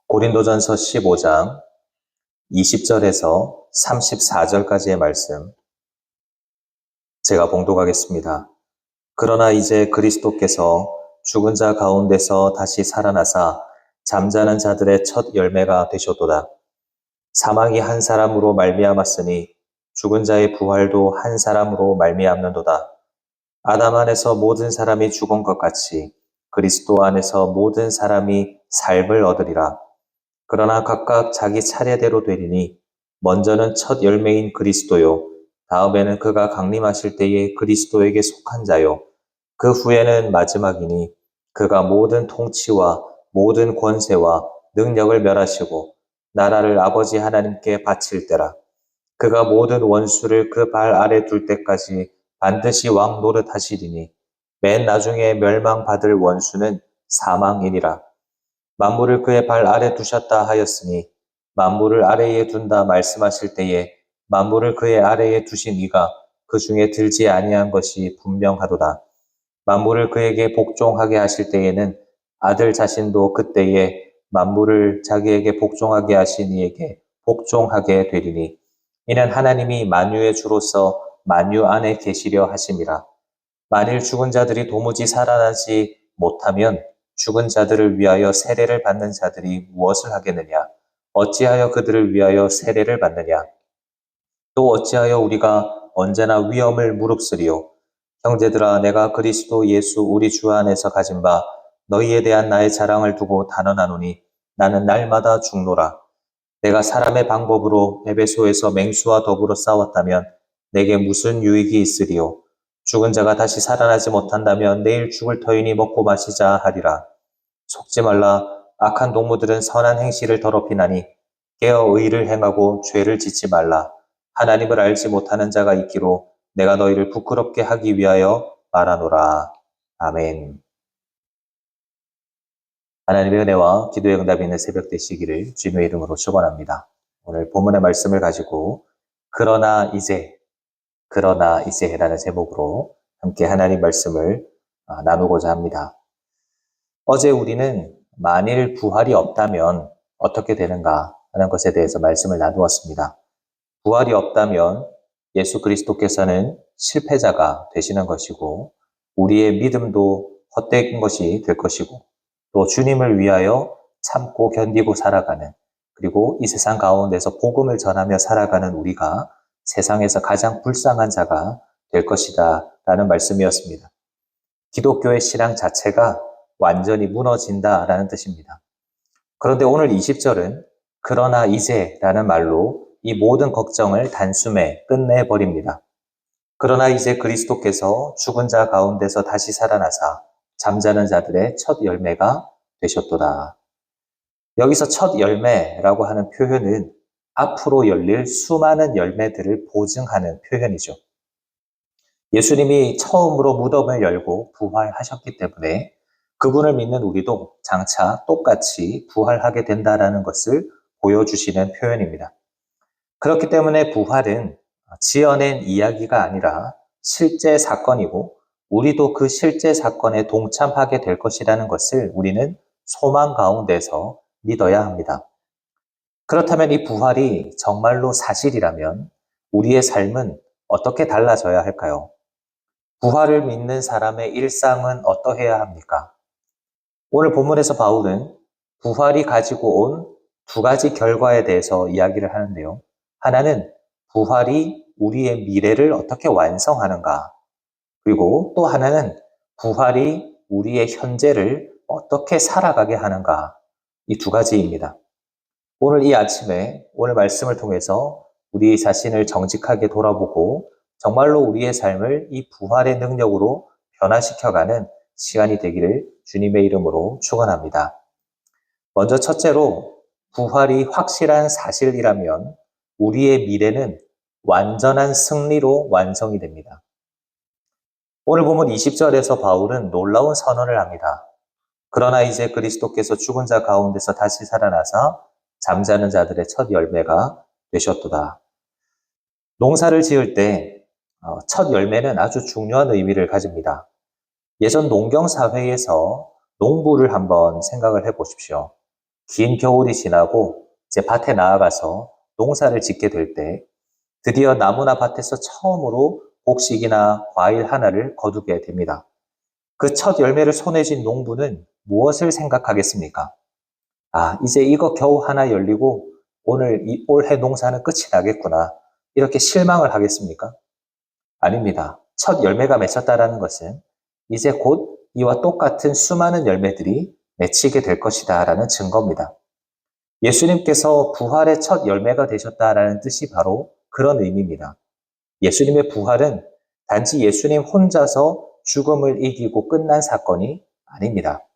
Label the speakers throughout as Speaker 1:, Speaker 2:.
Speaker 1: 고린도전서 15장 20절에서 34절까지의 말씀 제가 봉독하겠습니다. 그러나 이제 그리스도께서 죽은 자 가운데서 다시 살아나사 잠자는 자들의 첫 열매가 되셨도다. 사망이 한 사람으로 말미암았으니 죽은 자의 부활도 한 사람으로 말미암는도다. 아담 안에서 모든 사람이 죽은 것 같이 그리스도 안에서 모든 사람이 삶을 얻으리라. 그러나 각각 자기 차례대로 되리니 먼저는 첫 열매인 그리스도요. 다음에는 그가 강림하실 때에 그리스도에게 속한 자요. 그 후에는 마지막이니 그가 모든 통치와 모든 권세와 능력을 멸하시고 나라를 아버지 하나님께 바칠 때라. 그가 모든 원수를 그 발 아래 둘 때까지 반드시 왕 노릇하시리니 맨 나중에 멸망받을 원수는 사망이니라. 만물을 그의 발 아래 두셨다 하였으니 만물을 아래에 둔다 말씀하실 때에 만물을 그의 아래에 두신 이가 그 중에 들지 아니한 것이 분명하도다. 만물을 그에게 복종하게 하실 때에는 아들 자신도 그때에 만물을 자기에게 복종하게 하신 이에게 복종하게 되리니 이는 하나님이 만유의 주로서 만유 안에 계시려 하심이라. 만일 죽은 자들이 도무지 살아나지 못하면 죽은 자들을 위하여 세례를 받는 자들이 무엇을 하겠느냐? 어찌하여 그들을 위하여 세례를 받느냐? 또 어찌하여 우리가 언제나 위험을 무릅쓰리요? 형제들아, 내가 그리스도 예수 우리 주 안에서 가진 바 너희에 대한 나의 자랑을 두고 단언하노니 나는 날마다 죽노라. 내가 사람의 방법으로 에베소에서 맹수와 더불어 싸웠다면 내게 무슨 유익이 있으리요? 죽은 자가 다시 살아나지 못한다면 내일 죽을 터이니 먹고 마시자 하리라. 속지 말라. 악한 동무들은 선한 행실을 더럽히나니 깨어 의를 행하고 죄를 짓지 말라. 하나님을 알지 못하는 자가 있기로 내가 너희를 부끄럽게 하기 위하여 말하노라. 아멘. 하나님의 은혜와 기도의 응답이 있는 새벽 되시기를 주님의 이름으로 축원합니다. 오늘 본문의 말씀을 가지고 그러나 이제라는 제목으로 함께 하나님 말씀을 나누고자 합니다. 어제 우리는 만일 부활이 없다면 어떻게 되는가 하는 것에 대해서 말씀을 나누었습니다. 부활이 없다면 예수 그리스도께서는 실패자가 되시는 것이고 우리의 믿음도 헛된 것이 될 것이고 또 주님을 위하여 참고 견디고 살아가는 그리고 이 세상 가운데서 복음을 전하며 살아가는 우리가 세상에서 가장 불쌍한 자가 될 것이다 라는 말씀이었습니다. 기독교의 신앙 자체가 완전히 무너진다라는 뜻입니다. 그런데 오늘 20절은 그러나 이제라는 말로 이 모든 걱정을 단숨에 끝내버립니다. 그러나 이제 그리스도께서 죽은 자 가운데서 다시 살아나사 잠자는 자들의 첫 열매가 되셨도다. 여기서 첫 열매라고 하는 표현은 앞으로 열릴 수많은 열매들을 보증하는 표현이죠. 예수님이 처음으로 무덤을 열고 부활하셨기 때문에 그분을 믿는 우리도 장차 똑같이 부활하게 된다는 것을 보여주시는 표현입니다. 그렇기 때문에 부활은 지어낸 이야기가 아니라 실제 사건이고 우리도 그 실제 사건에 동참하게 될 것이라는 것을 우리는 소망 가운데서 믿어야 합니다. 그렇다면 이 부활이 정말로 사실이라면 우리의 삶은 어떻게 달라져야 할까요? 부활을 믿는 사람의 일상은 어떠해야 합니까? 오늘 본문에서 바울은 부활이 가지고 온 두 가지 결과에 대해서 이야기를 하는데요. 하나는 부활이 우리의 미래를 어떻게 완성하는가, 그리고 또 하나는 부활이 우리의 현재를 어떻게 살아가게 하는가, 이 두 가지입니다. 오늘 이 아침에 오늘 말씀을 통해서 우리 자신을 정직하게 돌아보고 정말로 우리의 삶을 이 부활의 능력으로 변화시켜가는 시간이 되기를 주님의 이름으로 축원합니다. 먼저 첫째로 부활이 확실한 사실이라면 우리의 미래는 완전한 승리로 완성이 됩니다. 오늘 보면 20절에서 바울은 놀라운 선언을 합니다. 그러나 이제 그리스도께서 죽은 자 가운데서 다시 살아나사 잠자는 자들의 첫 열매가 되셨도다. 농사를 지을 때 첫 열매는 아주 중요한 의미를 가집니다. 예전 농경사회에서 농부를 한번 생각을 해보십시오. 긴 겨울이 지나고 이제 밭에 나아가서 농사를 짓게 될 때 드디어 나무나 밭에서 처음으로 곡식이나 과일 하나를 거두게 됩니다. 그 첫 열매를 손에 쥔 농부는 무엇을 생각하겠습니까? 아, 이제 이거 겨우 하나 열리고 올해 농사는 끝이 나겠구나. 이렇게 실망을 하겠습니까? 아닙니다. 첫 열매가 맺혔다라는 것은 이제 곧 이와 똑같은 수많은 열매들이 맺히게 될 것이다라는 증거입니다. 예수님께서 부활의 첫 열매가 되셨다라는 뜻이 바로 그런 의미입니다. 예수님의 부활은 단지 예수님 혼자서 죽음을 이기고 끝난 사건이 아닙니다.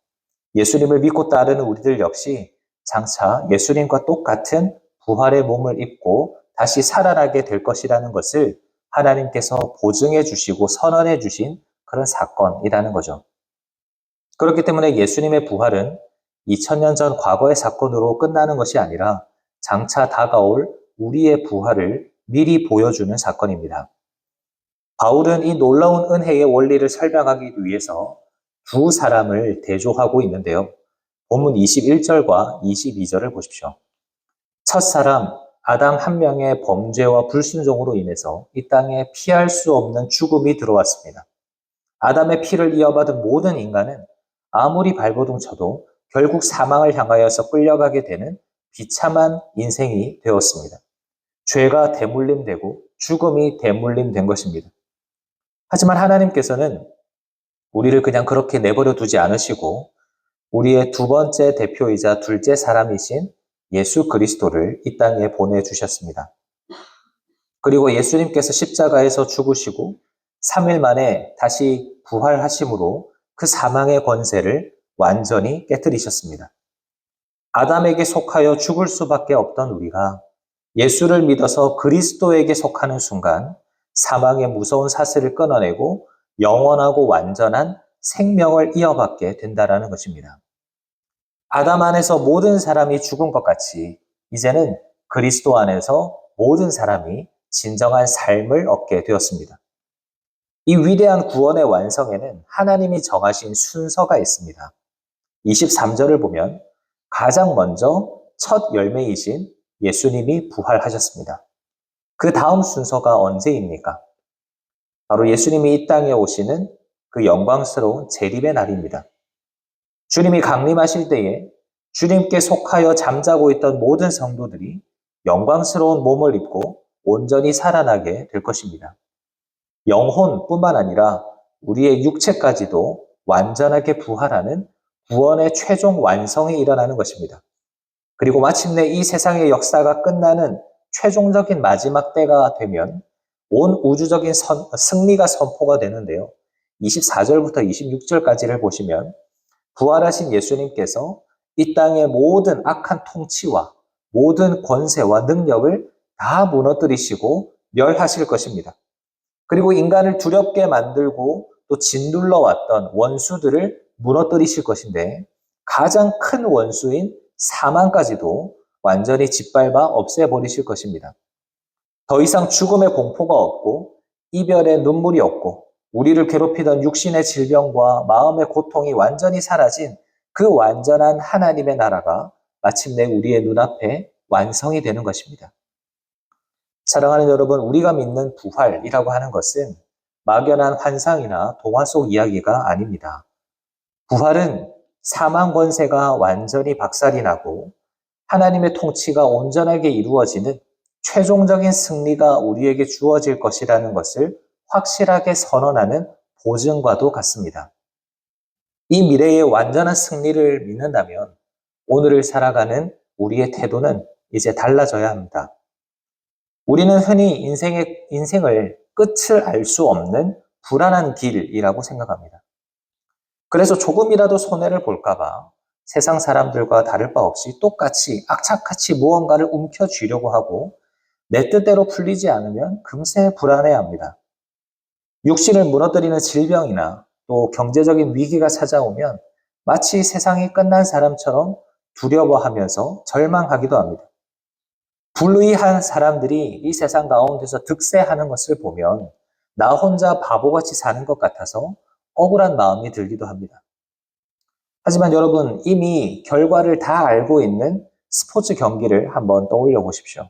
Speaker 1: 예수님을 믿고 따르는 우리들 역시 장차 예수님과 똑같은 부활의 몸을 입고 다시 살아나게 될 것이라는 것을 하나님께서 보증해 주시고 선언해 주신 그런 사건이라는 거죠. 그렇기 때문에 예수님의 부활은 2000년 전 과거의 사건으로 끝나는 것이 아니라 장차 다가올 우리의 부활을 미리 보여주는 사건입니다. 바울은 이 놀라운 은혜의 원리를 설명하기 위해서 두 사람을 대조하고 있는데요. 본문 21절과 22절을 보십시오. 첫 사람, 아담 한 명의 범죄와 불순종으로 인해서 이 땅에 피할 수 없는 죽음이 들어왔습니다. 아담의 피를 이어받은 모든 인간은 아무리 발버둥 쳐도 결국 사망을 향하여서 끌려가게 되는 비참한 인생이 되었습니다. 죄가 대물림되고 죽음이 대물림된 것입니다. 하지만 하나님께서는 우리를 그냥 그렇게 내버려 두지 않으시고 우리의 두 번째 대표이자 둘째 사람이신 예수 그리스도를 이 땅에 보내주셨습니다. 그리고 예수님께서 십자가에서 죽으시고 3일 만에 다시 부활하심으로 그 사망의 권세를 완전히 깨뜨리셨습니다. 아담에게 속하여 죽을 수밖에 없던 우리가 예수를 믿어서 그리스도에게 속하는 순간 사망의 무서운 사슬을 끊어내고 영원하고 완전한 생명을 이어받게 된다는 것입니다. 아담 안에서 모든 사람이 죽은 것 같이 이제는 그리스도 안에서 모든 사람이 진정한 삶을 얻게 되었습니다. 이 위대한 구원의 완성에는 하나님이 정하신 순서가 있습니다. 23절을 보면 가장 먼저 첫 열매이신 예수님이 부활하셨습니다. 그 다음 순서가 언제입니까? 바로 예수님이 이 땅에 오시는 그 영광스러운 재림의 날입니다. 주님이 강림하실 때에 주님께 속하여 잠자고 있던 모든 성도들이 영광스러운 몸을 입고 온전히 살아나게 될 것입니다. 영혼뿐만 아니라 우리의 육체까지도 완전하게 부활하는 구원의 최종 완성이 일어나는 것입니다. 그리고 마침내 이 세상의 역사가 끝나는 최종적인 마지막 때가 되면 온 우주적인 승리가 선포가 되는데요. 24절부터 26절까지를 보시면 부활하신 예수님께서 이 땅의 모든 악한 통치와 모든 권세와 능력을 다 무너뜨리시고 멸하실 것입니다. 그리고 인간을 두렵게 만들고 또 짓눌러 왔던 원수들을 무너뜨리실 것인데 가장 큰 원수인 사망까지도 완전히 짓밟아 없애버리실 것입니다. 더 이상 죽음의 공포가 없고 이별의 눈물이 없고 우리를 괴롭히던 육신의 질병과 마음의 고통이 완전히 사라진 그 완전한 하나님의 나라가 마침내 우리의 눈앞에 완성이 되는 것입니다. 사랑하는 여러분, 우리가 믿는 부활이라고 하는 것은 막연한 환상이나 동화 속 이야기가 아닙니다. 부활은 사망 권세가 완전히 박살이 나고 하나님의 통치가 온전하게 이루어지는 최종적인 승리가 우리에게 주어질 것이라는 것을 확실하게 선언하는 보증과도 같습니다. 이 미래의 완전한 승리를 믿는다면 오늘을 살아가는 우리의 태도는 이제 달라져야 합니다. 우리는 흔히 인생을 끝을 알 수 없는 불안한 길이라고 생각합니다. 그래서 조금이라도 손해를 볼까봐 세상 사람들과 다를 바 없이 똑같이 악착같이 무언가를 움켜쥐려고 하고 내 뜻대로 풀리지 않으면 금세 불안해합니다. 육신을 무너뜨리는 질병이나 또 경제적인 위기가 찾아오면 마치 세상이 끝난 사람처럼 두려워하면서 절망하기도 합니다. 불의한 사람들이 이 세상 가운데서 득세하는 것을 보면 나 혼자 바보같이 사는 것 같아서 억울한 마음이 들기도 합니다. 하지만 여러분, 이미 결과를 다 알고 있는 스포츠 경기를 한번 떠올려 보십시오.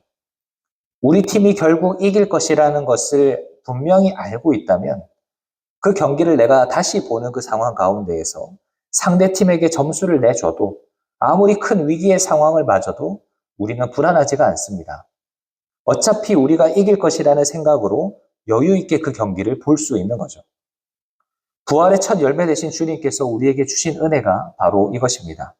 Speaker 1: 우리 팀이 결국 이길 것이라는 것을 분명히 알고 있다면 그 경기를 내가 다시 보는 그 상황 가운데에서 상대 팀에게 점수를 내줘도 아무리 큰 위기의 상황을 맞아도 우리는 불안하지가 않습니다. 어차피 우리가 이길 것이라는 생각으로 여유 있게 그 경기를 볼 수 있는 거죠. 부활의 첫 열매 되신 주님께서 우리에게 주신 은혜가 바로 이것입니다.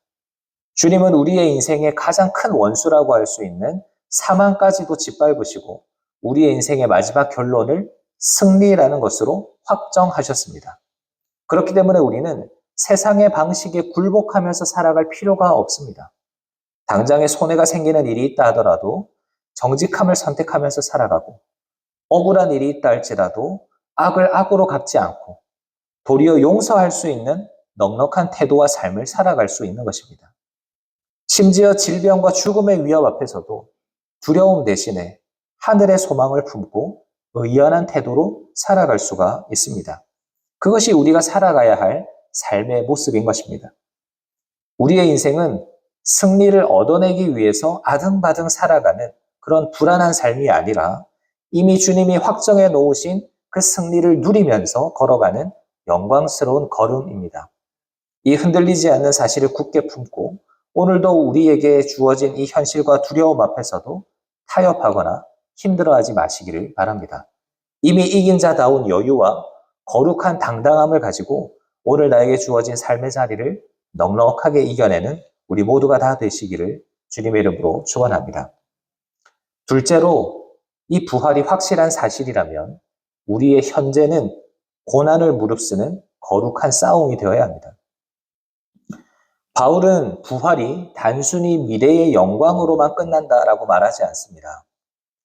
Speaker 1: 주님은 우리의 인생의 가장 큰 원수라고 할 수 있는 사망까지도 짓밟으시고 우리의 인생의 마지막 결론을 승리라는 것으로 확정하셨습니다. 그렇기 때문에 우리는 세상의 방식에 굴복하면서 살아갈 필요가 없습니다. 당장에 손해가 생기는 일이 있다 하더라도 정직함을 선택하면서 살아가고 억울한 일이 있다 할지라도 악을 악으로 갚지 않고 도리어 용서할 수 있는 넉넉한 태도와 삶을 살아갈 수 있는 것입니다. 심지어 질병과 죽음의 위협 앞에서도 두려움 대신에 하늘의 소망을 품고 의연한 태도로 살아갈 수가 있습니다. 그것이 우리가 살아가야 할 삶의 모습인 것입니다. 우리의 인생은 승리를 얻어내기 위해서 아등바등 살아가는 그런 불안한 삶이 아니라 이미 주님이 확정해 놓으신 그 승리를 누리면서 걸어가는 영광스러운 걸음입니다. 이 흔들리지 않는 사실을 굳게 품고 오늘도 우리에게 주어진 이 현실과 두려움 앞에서도 타협하거나 힘들어하지 마시기를 바랍니다. 이미 이긴 자다운 여유와 거룩한 당당함을 가지고 오늘 나에게 주어진 삶의 자리를 넉넉하게 이겨내는 우리 모두가 다 되시기를 주님의 이름으로 축원합니다. 둘째로 이 부활이 확실한 사실이라면 우리의 현재는 고난을 무릅쓰는 거룩한 싸움이 되어야 합니다. 바울은 부활이 단순히 미래의 영광으로만 끝난다라고 말하지 않습니다.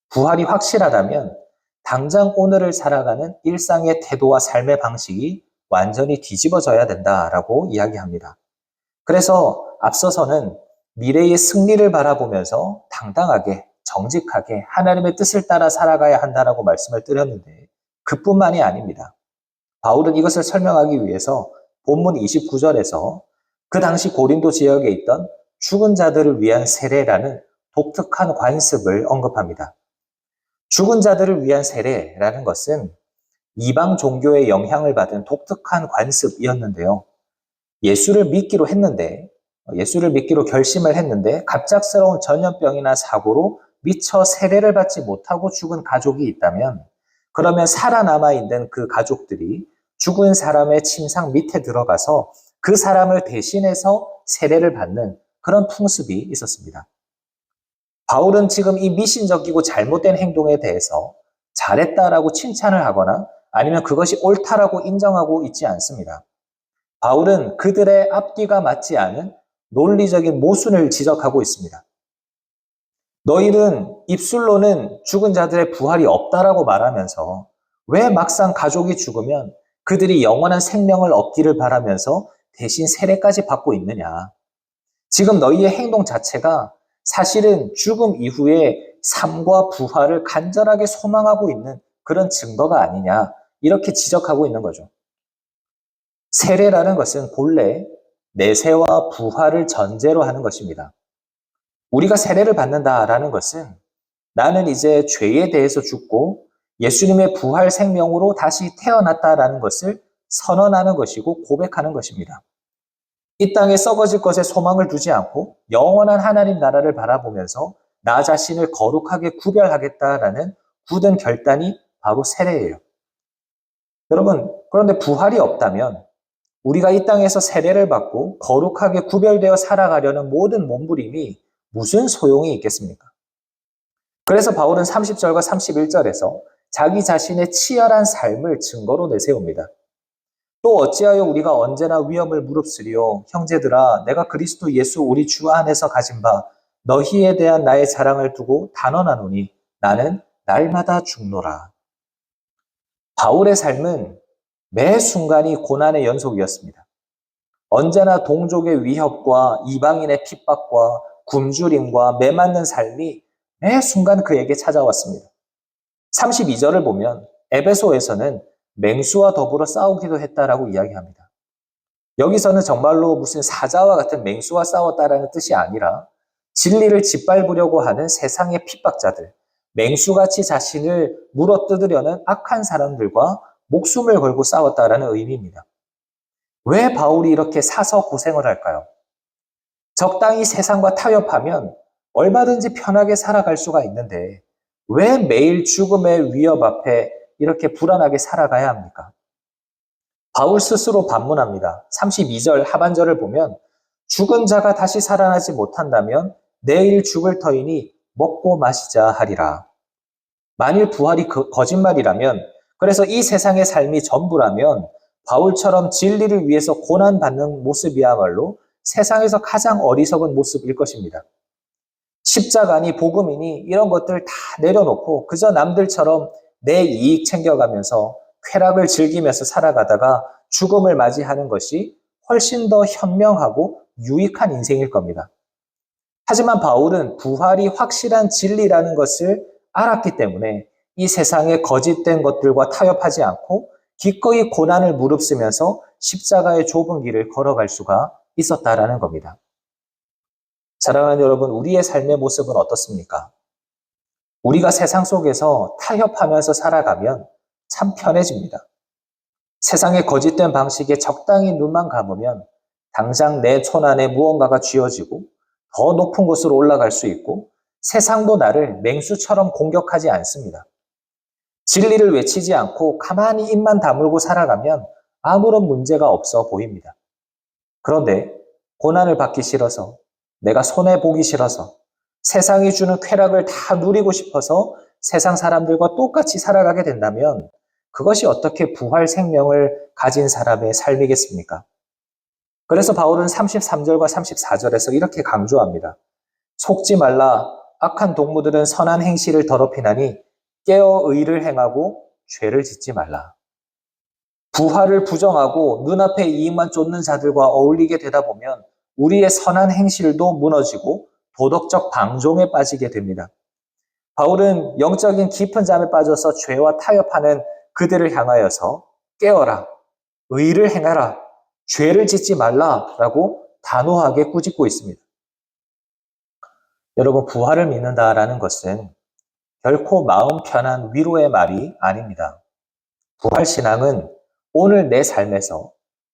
Speaker 1: 부활이 확실하다면 당장 오늘을 살아가는 일상의 태도와 삶의 방식이 완전히 뒤집어져야 된다라고 이야기합니다. 그래서 앞서서는 미래의 승리를 바라보면서 당당하게, 정직하게 하나님의 뜻을 따라 살아가야 한다라고 말씀을 드렸는데 그뿐만이 아닙니다. 바울은 이것을 설명하기 위해서 본문 29절에서 그 당시 고린도 지역에 있던 죽은 자들을 위한 세례라는 독특한 관습을 언급합니다. 죽은 자들을 위한 세례라는 것은 이방 종교의 영향을 받은 독특한 관습이었는데요. 예수를 믿기로 결심을 했는데 갑작스러운 전염병이나 사고로 미처 세례를 받지 못하고 죽은 가족이 있다면 그러면 살아남아 있는 그 가족들이 죽은 사람의 침상 밑에 들어가서 그 사람을 대신해서 세례를 받는 그런 풍습이 있었습니다. 바울은 지금 이 미신적이고 잘못된 행동에 대해서 잘했다라고 칭찬을 하거나 아니면 그것이 옳다라고 인정하고 있지 않습니다. 바울은 그들의 앞뒤가 맞지 않은 논리적인 모순을 지적하고 있습니다. 너희는 입술로는 죽은 자들의 부활이 없다라고 말하면서 왜 막상 가족이 죽으면 그들이 영원한 생명을 얻기를 바라면서 대신 세례까지 받고 있느냐. 지금 너희의 행동 자체가 사실은 죽음 이후에 삶과 부활을 간절하게 소망하고 있는 그런 증거가 아니냐. 이렇게 지적하고 있는 거죠. 세례라는 것은 본래 내세와 부활을 전제로 하는 것입니다. 우리가 세례를 받는다라는 것은 나는 이제 죄에 대해서 죽고 예수님의 부활 생명으로 다시 태어났다라는 것을 선언하는 것이고 고백하는 것입니다. 이 땅에 썩어질 것에 소망을 두지 않고 영원한 하나님 나라를 바라보면서 나 자신을 거룩하게 구별하겠다라는 굳은 결단이 바로 세례예요. 여러분, 그런데 부활이 없다면 우리가 이 땅에서 세례를 받고 거룩하게 구별되어 살아가려는 모든 몸부림이 무슨 소용이 있겠습니까? 그래서 바울은 30절과 31절에서 자기 자신의 치열한 삶을 증거로 내세웁니다. 또 어찌하여 우리가 언제나 위험을 무릅쓰리요? 형제들아, 내가 그리스도 예수 우리 주 안에서 가진 바 너희에 대한 나의 자랑을 두고 단언하노니 나는 날마다 죽노라. 바울의 삶은 매 순간이 고난의 연속이었습니다. 언제나 동족의 위협과 이방인의 핍박과 굶주림과 매맞는 삶이 매 순간 그에게 찾아왔습니다. 32절을 보면 에베소에서는 맹수와 더불어 싸우기도 했다라고 이야기합니다. 여기서는 정말로 무슨 사자와 같은 맹수와 싸웠다라는 뜻이 아니라 진리를 짓밟으려고 하는 세상의 핍박자들, 맹수같이 자신을 물어뜯으려는 악한 사람들과 목숨을 걸고 싸웠다라는 의미입니다. 왜 바울이 이렇게 사서 고생을 할까요? 적당히 세상과 타협하면 얼마든지 편하게 살아갈 수가 있는데 왜 매일 죽음의 위협 앞에 이렇게 불안하게 살아가야 합니까? 바울 스스로 반문합니다. 32절 하반절을 보면 죽은 자가 다시 살아나지 못한다면 내일 죽을 터이니 먹고 마시자 하리라. 만일 부활이 거짓말이라면, 그래서 이 세상의 삶이 전부라면 바울처럼 진리를 위해서 고난받는 모습이야말로 세상에서 가장 어리석은 모습일 것입니다. 십자가니 복음이니 이런 것들 다 내려놓고 그저 남들처럼 내 이익 챙겨가면서 쾌락을 즐기면서 살아가다가 죽음을 맞이하는 것이 훨씬 더 현명하고 유익한 인생일 겁니다. 하지만 바울은 부활이 확실한 진리라는 것을 알았기 때문에 이 세상의 거짓된 것들과 타협하지 않고 기꺼이 고난을 무릅쓰면서 십자가의 좁은 길을 걸어갈 수가 있었다라는 겁니다. 사랑하는 여러분, 우리의 삶의 모습은 어떻습니까? 우리가 세상 속에서 타협하면서 살아가면 참 편해집니다. 세상의 거짓된 방식에 적당히 눈만 감으면 당장 내 손안에 무언가가 쥐어지고 더 높은 곳으로 올라갈 수 있고 세상도 나를 맹수처럼 공격하지 않습니다. 진리를 외치지 않고 가만히 입만 다물고 살아가면 아무런 문제가 없어 보입니다. 그런데 고난을 받기 싫어서, 내가 손해보기 싫어서, 세상이 주는 쾌락을 다 누리고 싶어서 세상 사람들과 똑같이 살아가게 된다면 그것이 어떻게 부활 생명을 가진 사람의 삶이겠습니까? 그래서 바울은 33절과 34절에서 이렇게 강조합니다. 속지 말라. 악한 동무들은 선한 행실을 더럽히나니 깨어 의를 행하고 죄를 짓지 말라. 부활을 부정하고 눈앞에 이익만 쫓는 자들과 어울리게 되다 보면 우리의 선한 행실도 무너지고 도덕적 방종에 빠지게 됩니다. 바울은 영적인 깊은 잠에 빠져서 죄와 타협하는 그들을 향하여서 깨어라, 의를 행하라, 죄를 짓지 말라라고 단호하게 꾸짖고 있습니다. 여러분, 부활을 믿는다라는 것은 결코 마음 편한 위로의 말이 아닙니다. 부활신앙은 오늘 내 삶에서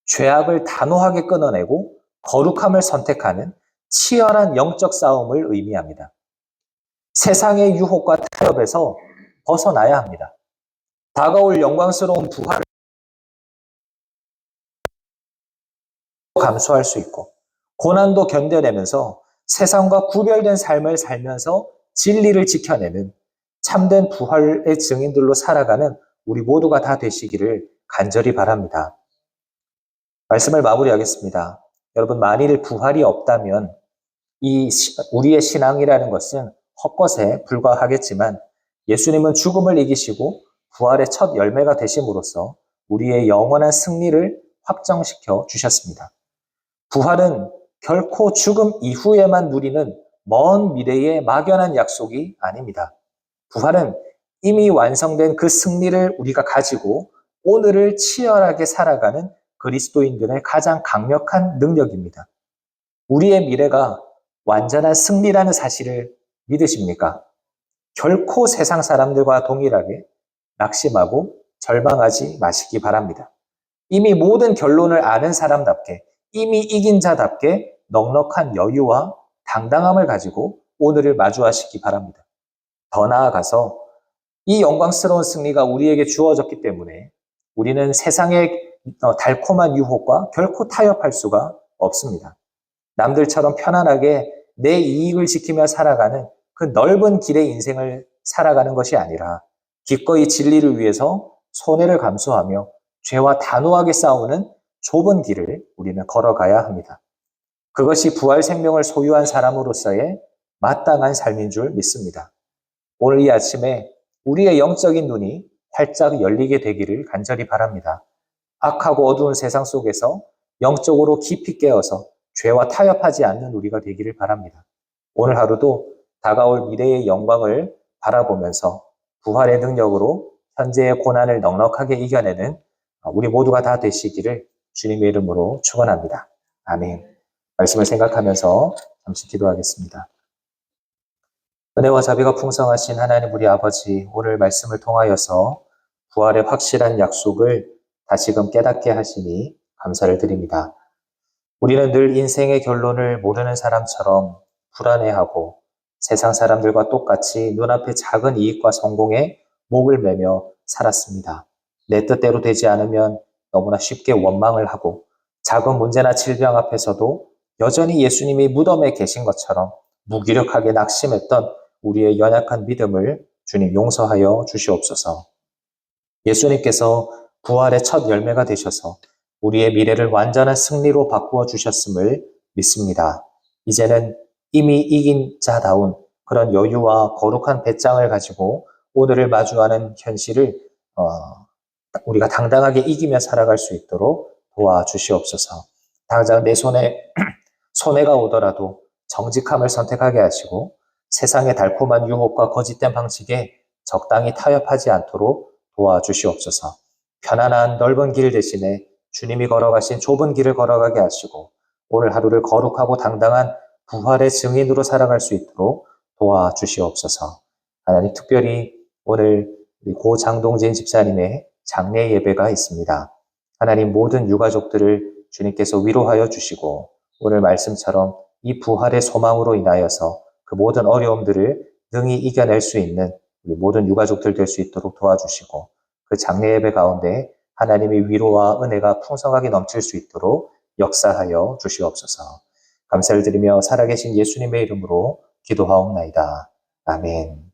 Speaker 1: 죄악을 단호하게 끊어내고 거룩함을 선택하는 치열한 영적 싸움을 의미합니다. 세상의 유혹과 타협에서 벗어나야 합니다. 다가올 영광스러운 부활을 감수할 수 있고 고난도 견뎌내면서 세상과 구별된 삶을 살면서 진리를 지켜내는 참된 부활의 증인들로 살아가는 우리 모두가 다 되시기를 간절히 바랍니다. 말씀을 마무리하겠습니다. 여러분, 만일 부활이 없다면 우리의 신앙이라는 것은 헛것에 불과하겠지만 예수님은 죽음을 이기시고 부활의 첫 열매가 되심으로써 우리의 영원한 승리를 확정시켜 주셨습니다. 부활은 결코 죽음 이후에만 누리는 먼 미래의 막연한 약속이 아닙니다. 부활은 이미 완성된 그 승리를 우리가 가지고 오늘을 치열하게 살아가는 그리스도인들의 가장 강력한 능력입니다. 우리의 미래가 완전한 승리라는 사실을 믿으십니까? 결코 세상 사람들과 동일하게 낙심하고 절망하지 마시기 바랍니다. 이미 모든 결론을 아는 사람답게, 이미 이긴 자답게 넉넉한 여유와 당당함을 가지고 오늘을 마주하시기 바랍니다. 더 나아가서 이 영광스러운 승리가 우리에게 주어졌기 때문에 우리는 세상의 달콤한 유혹과 결코 타협할 수가 없습니다. 남들처럼 편안하게 내 이익을 지키며 살아가는 그 넓은 길의 인생을 살아가는 것이 아니라 기꺼이 진리를 위해서 손해를 감수하며 죄와 단호하게 싸우는 좁은 길을 우리는 걸어가야 합니다. 그것이 부활 생명을 소유한 사람으로서의 마땅한 삶인 줄 믿습니다. 오늘 이 아침에 우리의 영적인 눈이 활짝 열리게 되기를 간절히 바랍니다. 악하고 어두운 세상 속에서 영적으로 깊이 깨어서 죄와 타협하지 않는 우리가 되기를 바랍니다. 오늘 하루도 다가올 미래의 영광을 바라보면서 부활의 능력으로 현재의 고난을 넉넉하게 이겨내는 우리 모두가 다 되시기를 주님의 이름으로 축원합니다. 아멘. 말씀을 생각하면서 잠시 기도하겠습니다. 은혜와 자비가 풍성하신 하나님 우리 아버지, 오늘 말씀을 통하여서 부활의 확실한 약속을 다시금 깨닫게 하시니 감사를 드립니다. 우리는 늘 인생의 결론을 모르는 사람처럼 불안해하고 세상 사람들과 똑같이 눈앞의 작은 이익과 성공에 목을 매며 살았습니다. 내 뜻대로 되지 않으면 너무나 쉽게 원망을 하고 작은 문제나 질병 앞에서도 여전히 예수님이 무덤에 계신 것처럼 무기력하게 낙심했던 우리의 연약한 믿음을 주님 용서하여 주시옵소서. 예수님께서 부활의 첫 열매가 되셔서 우리의 미래를 완전한 승리로 바꾸어 주셨음을 믿습니다. 이제는 이미 이긴 자다운 그런 여유와 거룩한 배짱을 가지고 오늘을 마주하는 현실을 우리가 당당하게 이기며 살아갈 수 있도록 도와주시옵소서. 당장 내 손에 손해가 오더라도 정직함을 선택하게 하시고 세상의 달콤한 유혹과 거짓된 방식에 적당히 타협하지 않도록 도와주시옵소서. 편안한 넓은 길 대신에 주님이 걸어가신 좁은 길을 걸어가게 하시고 오늘 하루를 거룩하고 당당한 부활의 증인으로 살아갈 수 있도록 도와주시옵소서. 하나님, 특별히 오늘 고 장동진 집사님의 장례 예배가 있습니다. 하나님, 모든 유가족들을 주님께서 위로하여 주시고 오늘 말씀처럼 이 부활의 소망으로 인하여서 그 모든 어려움들을 능히 이겨낼 수 있는 우리 모든 유가족들 될 수 있도록 도와주시고 그 장례 예배 가운데 하나님의 위로와 은혜가 풍성하게 넘칠 수 있도록 역사하여 주시옵소서. 감사를 드리며 살아계신 예수님의 이름으로 기도하옵나이다. 아멘.